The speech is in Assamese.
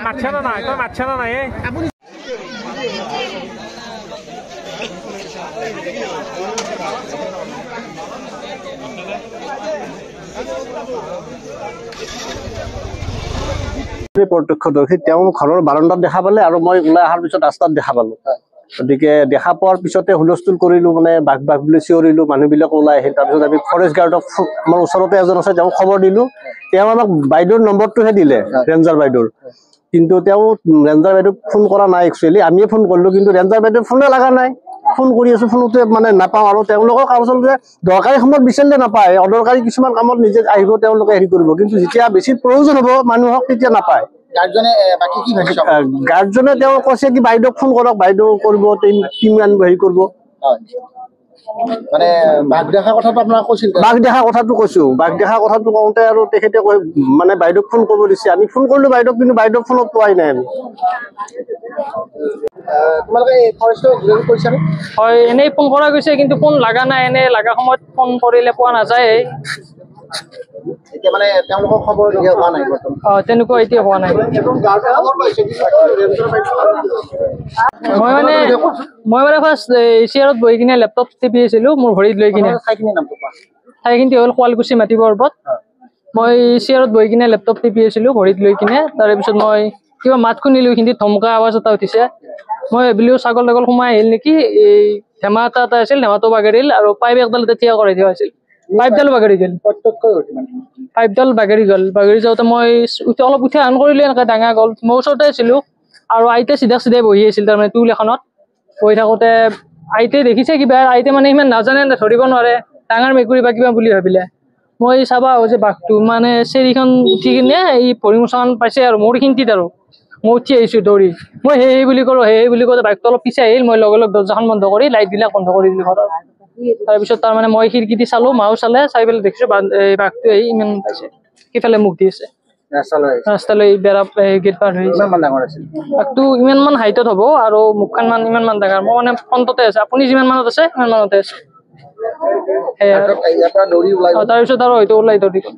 মাতছে না নাই তই মাতছে না নাই প্ৰত্যক্ষদৰ্শী তেওঁ ঘৰৰ বাৰান্দাত দেখা পালে আৰু মই ওলাই অহাৰ পিছত ৰাস্তাত দেখা পালো গতিকে দেখা পোৱাৰ পিছতে হুলস্থুল কৰিলো মানে বাঘ বাঘ বুলি চিঞৰিলো মানুহবিলাক ওলাই আহিল তাৰপিছত আমি ফৰেষ্ট গাৰ্ডক আমাৰ ওচৰতে এজন আছে তেওঁক খবৰ দিলো তেওঁ আমাক বাইদেউৰ নম্বৰটোহে দিলে ৰেঞ্জাৰ বাইদেউৰ কিন্তু তেওঁ ৰেঞ্জাৰ বাইদেউক ফোন কৰা নাই একচুৱেলি আমিয়ে ফোন কৰিলো কিন্তু ৰেঞ্জাৰ বাইদেউৰ ফোনে লগা নাই ফোন কৰি আছো ফোনতে মানে নাপাওঁ আৰু তেওঁলোকক আচলতে দৰকাৰী সময়ত বিচাৰিলে নাপায় অদৰকাৰী কিছুমান কামত নিজে আহিব তেওঁলোকে হেৰি কৰিব কিন্তু যেতিয়া বেছি প্ৰয়োজন হ'ব মানুহক তেতিয়া নাপায় গাৰ্জনে তেওঁ কৈছে কি বাইদেউক ফোন কৰক বাইদেউ কৰিব কিমান হেৰি কৰিব মানে বাঘ দেখা কথাটো আপোনাক কৈছিল বাঘ দেখা কথাটো কৈছো বাঘ দেখা কথাটো কওঁতে আৰু তেখেতে কৈ মানে বাইদেউক ফোন কৰিব দিছে আমি ফোন কৰিলো বাইদেউক কিন্তু বাইদেউক ফোনত পোৱাই নাই আমি তোমালোকে ফৰেষ্টৰ যোগাযোগ কৰিছানে হয় এনেই ফোন কৰা গৈছে কিন্তু ফোন লাগা নাই এনে লাগা সময়ত ফোন কৰিলে পোৱা নাযায় এতিয়া মানে তেওঁলোকৰ খবৰ দিয়া হোৱা নাই তেনেকুৱা এতিয়া হোৱা নাই মই মানে ফাৰ্ষ্ট চেয়াৰত বহি কিনে লেপটপ টিপি আছিলো মোৰ ভৰিত লৈ কিনে ঠাইখিনি হ'ল শুৱালকুছি মাটি পৰ্বত মই চেয়াৰত বহি কিনে লেপটপ টিপি আছিলো ভৰিত লৈ কিনে তাৰপিছত মই কিবা মাত শুনিলো কিন্তু ধমকা আৱাজ এটা উঠিছে মই ভাবিলো ছাগল তাগল সোমাই আহিল নেকি এই ধেমা এটা আছিল ধেমাটো বাগৰিল আৰু পাইপ একডাল থিয়া কৰাই দিয়া হৈছিল পাইপডাল বাগৰি গ'ল পাইপডাল বাগৰি গ'ল বাগৰি যাওঁতে মই অলপ উঠি আন কৰিলো এনেকৈ ডাঙা গ'ল মই ওচৰতে আছিলো আৰু আইতে চিধা বহি আছিল তাৰমানে টুল এখনত বহি থাকোঁতে আইতে দেখিছে কিবা আইতে মানে ইমান নাজানে ধৰিব নোৱাৰে ডাঙৰ মেকুৰী বা কিবা বুলি ভাবিলে মই চাবা যে বাঘটো মানে চেৰিখন উঠি কিনে এই ভৰি মোচাখন পাইছে আৰু মোৰ খিন্তিত আৰু মই উঠি আহিছোঁ দৌৰি মই সেই বুলি ক'লো বাঘটো অলপ পিছে আহিল মই লগে লগে দৰ্জাখন বন্ধ কৰি লাইটবিলাক বন্ধ কৰি দিলোঁ ঘৰৰ তাৰপিছত তাৰমানে মই খিৰিকী দি চালো মাও চালে চাই পেলাই দেখিছো বাঘটো আহি ইমান পাইছে সিফালে মুখ দি আছে ৰাস্তালৈ বেৰা গেট পাৰ হৈ বাঘটো ইমান মান হাইটত হ'ব আৰু মুখখন মান ইমান মান ডাঙৰ মই মানে ফ্ৰণ্টতে আছে আপুনি যিমান মানত আছে সিমান মানতে আছে তাৰপিছত আৰু হয়তো ওলাই দৌৰি গ'ল